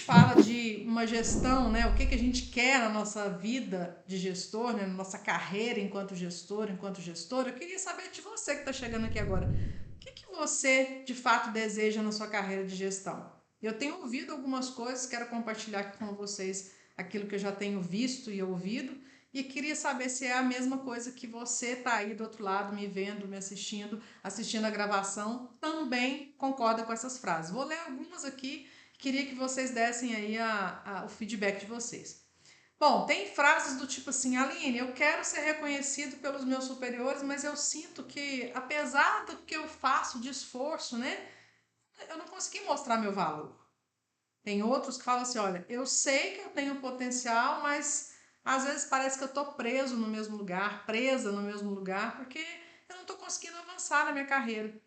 fala de uma gestão, né? O que a gente quer na nossa vida de gestor, né? Na nossa carreira enquanto gestor, enquanto gestora, eu queria saber de você que está chegando aqui agora. O que você de fato deseja na sua carreira de gestão? Eu tenho ouvido algumas coisas, quero compartilhar aqui com vocês aquilo que eu já tenho visto e ouvido. E queria saber se é a mesma coisa que você está aí do outro lado, me vendo, me assistindo, assistindo a gravação, também concorda com essas frases. Vou ler algumas aqui, queria que vocês dessem aí o feedback de vocês. Bom, tem frases do tipo assim: Aline, eu quero ser reconhecido pelos meus superiores, mas eu sinto que, apesar do que eu faço de esforço, né, eu não consegui mostrar meu valor. Tem outros que falam assim: olha, eu sei que eu tenho potencial, mas às vezes parece que eu estou preso no mesmo lugar, presa no mesmo lugar, porque eu não estou conseguindo avançar na minha carreira.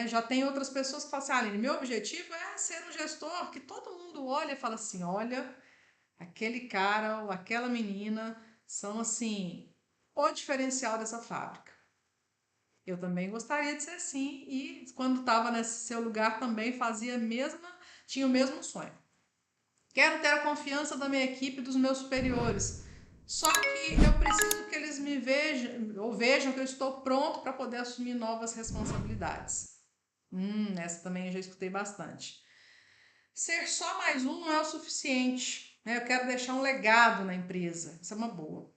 Já tem outras pessoas que falam assim: Aline, meu objetivo é ser um gestor que todo mundo olha e fala assim: olha, aquele cara ou aquela menina são assim o diferencial dessa fábrica. Eu também gostaria de ser assim e quando estava nesse seu lugar também tinha o mesmo sonho. Quero ter a confiança da minha equipe e dos meus superiores. Só que eu preciso que eles me vejam ou vejam que eu estou pronto para poder assumir novas responsabilidades. Essa também eu já escutei bastante. Ser só mais um não é o suficiente, né? Eu quero deixar um legado na empresa. Isso é uma boa.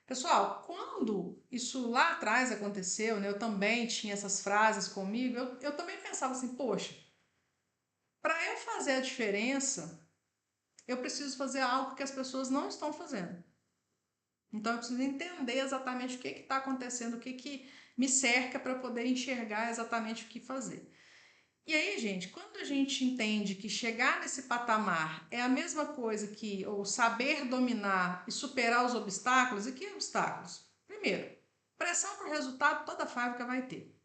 Pessoal, quando isso lá atrás aconteceu, né, eu também tinha essas frases comigo, eu também pensava assim: poxa, para eu fazer a diferença, eu preciso fazer algo que as pessoas não estão fazendo. Então eu preciso entender exatamente o que está acontecendo, o que me cerca para poder enxergar exatamente o que fazer. E aí, gente, quando a gente entende que chegar nesse patamar é a mesma coisa que ou saber dominar e superar os obstáculos, e que obstáculos? Primeiro, pressão por resultado toda fábrica vai ter.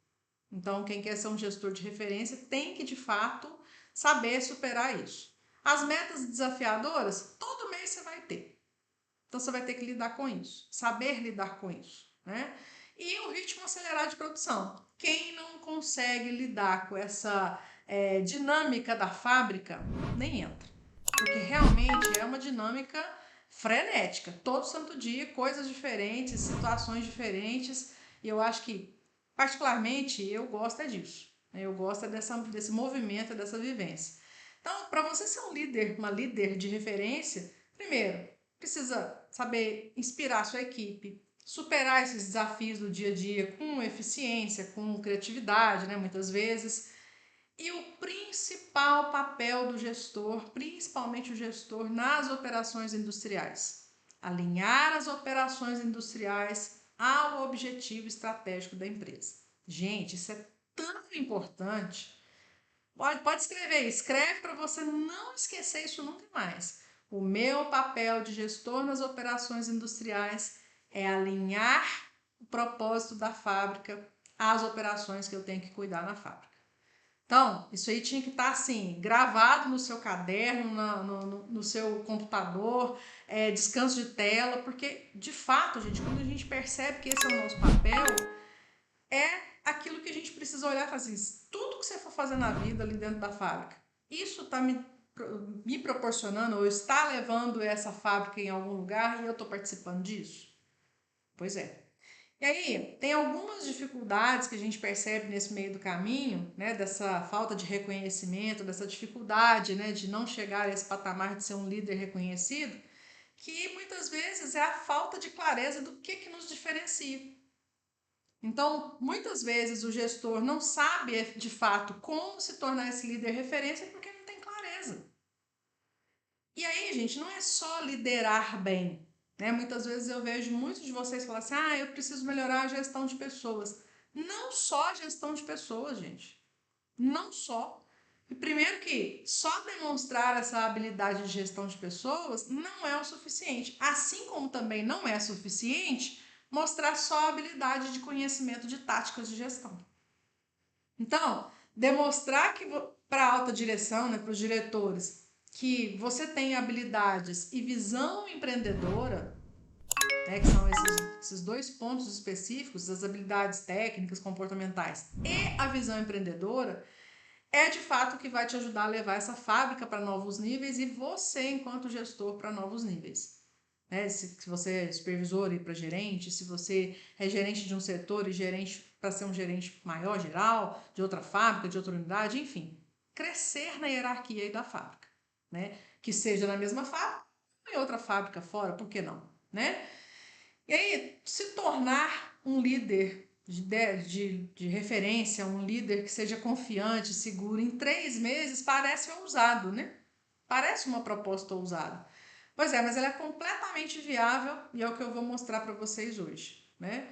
Então, quem quer ser um gestor de referência tem que, de fato, saber superar isso. As metas desafiadoras, todo mês você vai ter. Então, você vai ter que lidar com isso, saber lidar com isso, né? E o ritmo acelerado de produção. Quem não consegue lidar com essa dinâmica da fábrica, nem entra. Porque realmente é uma dinâmica frenética. Todo santo dia, coisas diferentes, situações diferentes. E eu acho que, particularmente, eu gosto disso. Eu gosto desse movimento, dessa vivência. Então, para você ser uma líder de referência, primeiro, precisa saber inspirar a sua equipe, superar esses desafios do dia a dia com eficiência, com criatividade, né, muitas vezes. E o principal papel do gestor, principalmente o gestor nas operações industriais, alinhar as operações industriais ao objetivo estratégico da empresa. Gente, isso é tão importante. Pode escrever, escreve para você não esquecer isso nunca mais. O meu papel de gestor nas operações industriais é alinhar o propósito da fábrica às operações que eu tenho que cuidar na fábrica. Então, isso aí tinha que estar assim, gravado no seu caderno, no seu computador, descanso de tela, porque de fato, gente, quando a gente percebe que esse é o nosso papel, é aquilo que a gente precisa olhar e falar assim: tudo que você for fazer na vida ali dentro da fábrica, isso está me proporcionando ou está levando essa fábrica em algum lugar e eu estou participando disso? Pois é. E aí, tem algumas dificuldades que a gente percebe nesse meio do caminho, né, dessa falta de reconhecimento, dessa dificuldade, né, de não chegar a esse patamar de ser um líder reconhecido, que muitas vezes é a falta de clareza do que nos diferencia. Então, muitas vezes o gestor não sabe de fato como se tornar esse líder referência porque não tem clareza. E aí, gente, não é só liderar bem, né? Muitas vezes eu vejo muitos de vocês falar assim: ah, eu preciso melhorar a gestão de pessoas. Não só a gestão de pessoas, gente. Não só. E primeiro que só demonstrar essa habilidade de gestão de pessoas não é o suficiente. Assim como também não é suficiente mostrar só a habilidade de conhecimento de táticas de gestão. Então, demonstrar que para a alta direção, né, para os diretores, que você tem habilidades e visão empreendedora, né, que são esses dois pontos específicos, as habilidades técnicas, comportamentais e a visão empreendedora, é de fato o que vai te ajudar a levar essa fábrica para novos níveis e você, enquanto gestor, para novos níveis. Né? Se você é supervisor e para gerente, se você é gerente de um setor e gerente para ser um gerente maior, geral, de outra fábrica, de outra unidade, enfim, crescer na hierarquia aí da fábrica, né? Que seja na mesma fábrica ou em outra fábrica fora, por que não, né? E aí, se tornar um líder de referência, um líder que seja confiante, seguro, em 3 meses parece ousado, né? Parece uma proposta ousada. Pois é, mas ela é completamente viável e é o que eu vou mostrar para vocês hoje, né?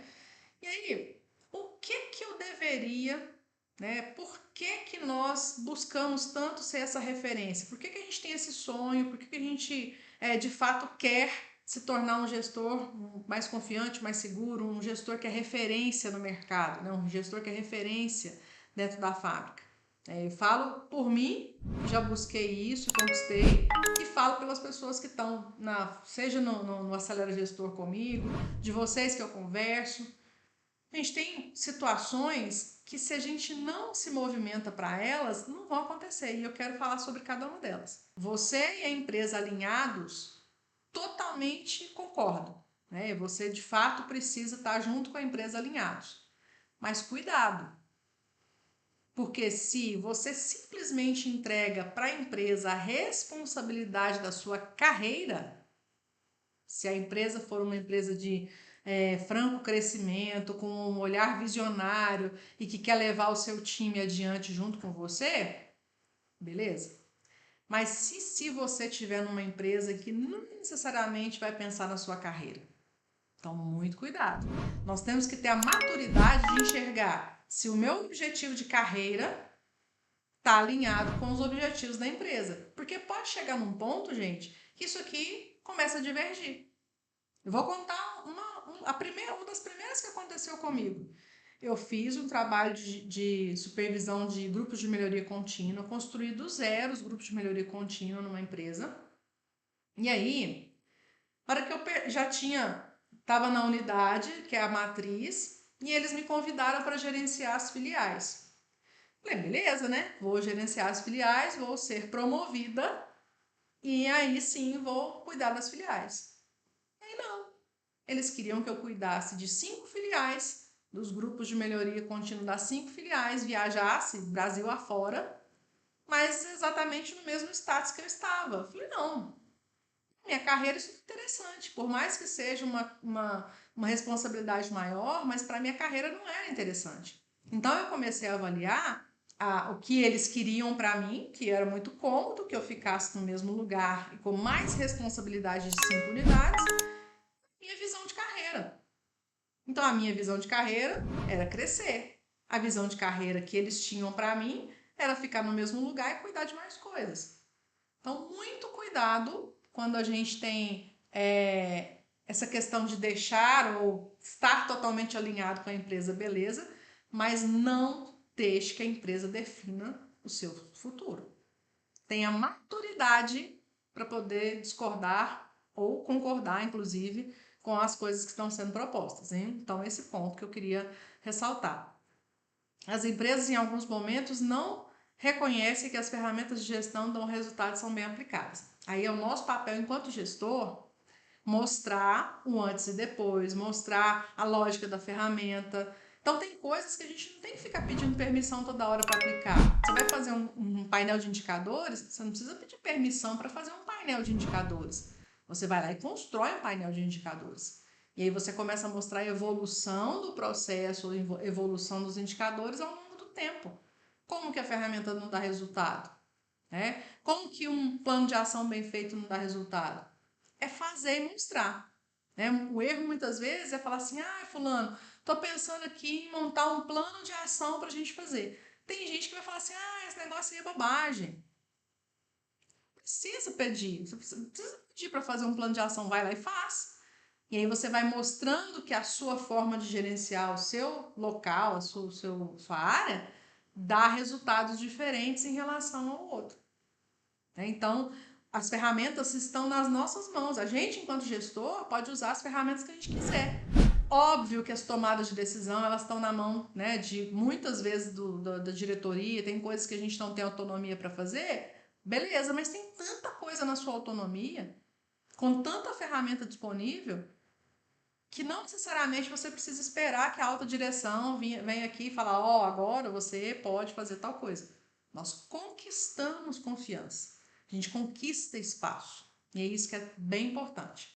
E aí, o que que eu deveria, né? Por que que nós buscamos tanto ser essa referência? Por que que a gente tem esse sonho? Por que que a gente, de fato, quer se tornar um gestor mais confiante, mais seguro, um gestor que é referência no mercado, né? Um gestor que é referência dentro da fábrica? Eu falo por mim, já busquei isso, conquistei, e falo pelas pessoas que estão, seja no Acelera Gestor comigo, de vocês que eu converso. A gente tem situações que, se a gente não se movimenta para elas, não vão acontecer. E eu quero falar sobre cada uma delas. Você e a empresa alinhados, totalmente concordo, né? Você de fato precisa estar junto com a empresa alinhados. Mas cuidado, porque se você simplesmente entrega para a empresa a responsabilidade da sua carreira, se a empresa for uma empresa de franco crescimento, com um olhar visionário e que quer levar o seu time adiante junto com você, beleza. Mas se você estiver numa empresa que não necessariamente vai pensar na sua carreira, então muito cuidado. Nós temos que ter a maturidade de enxergar se o meu objetivo de carreira está alinhado com os objetivos da empresa. Porque pode chegar num ponto, gente, que isso aqui começa a divergir. Eu vou contar uma das primeiras que aconteceu comigo. Eu fiz um trabalho de supervisão de grupos de melhoria contínua, construí do zero os grupos de melhoria contínua numa empresa. E aí, na hora que eu já estava na unidade, que é a matriz, e eles me convidaram para gerenciar as filiais. Falei, beleza, né? Vou gerenciar as filiais, vou ser promovida e aí sim vou cuidar das filiais. Aí não. Eles queriam que eu cuidasse de 5 filiais, dos grupos de melhoria contínua das 5 filiais, viajasse Brasil afora, mas exatamente no mesmo status que eu estava. Falei, não, minha carreira isso é interessante, por mais que seja uma responsabilidade maior, mas para minha carreira não era interessante. Então eu comecei a avaliar o que eles queriam para mim, que era muito cômodo que eu ficasse no mesmo lugar e com mais responsabilidade de 5 unidades, minha visão de carreira. Então a minha visão de carreira era crescer. A visão de carreira que eles tinham para mim era ficar no mesmo lugar e cuidar de mais coisas. Então, muito cuidado quando a gente tem essa questão de deixar ou estar totalmente alinhado com a empresa, beleza, mas não deixe que a empresa defina o seu futuro. Tenha maturidade para poder discordar ou concordar, inclusive, com as coisas que estão sendo propostas, hein? Então, esse ponto que eu queria ressaltar. As empresas, em alguns momentos, não reconhecem que as ferramentas de gestão dão resultados e são bem aplicadas. Aí é o nosso papel enquanto gestor mostrar o antes e depois, mostrar a lógica da ferramenta. Então tem coisas que a gente não tem que ficar pedindo permissão toda hora para aplicar. Você vai fazer um painel de indicadores, você não precisa pedir permissão para fazer um painel de indicadores. Você vai lá e constrói um painel de indicadores. E aí você começa a mostrar a evolução do processo, a evolução dos indicadores ao longo do tempo. Como que a ferramenta não dá resultado? Como que um plano de ação bem feito não dá resultado? É fazer e mostrar. O erro muitas vezes é falar assim, fulano, tô pensando aqui em montar um plano de ação para a gente fazer. Tem gente que vai falar assim, esse negócio aí é bobagem. Precisa pedir, você precisa pedir para fazer um plano de ação, vai lá e faz. E aí você vai mostrando que a sua forma de gerenciar o seu local, sua área, dá resultados diferentes em relação ao outro. Então, as ferramentas estão nas nossas mãos. A gente, enquanto gestor, pode usar as ferramentas que a gente quiser. Óbvio que as tomadas de decisão elas estão na mão, né, de muitas vezes da diretoria, tem coisas que a gente não tem autonomia para fazer, beleza, mas tem tanta coisa na sua autonomia, com tanta ferramenta disponível, que não necessariamente você precisa esperar que a alta direção venha aqui e falar, ó, agora você pode fazer tal coisa. Nós conquistamos confiança, a gente conquista espaço, e é isso que é bem importante.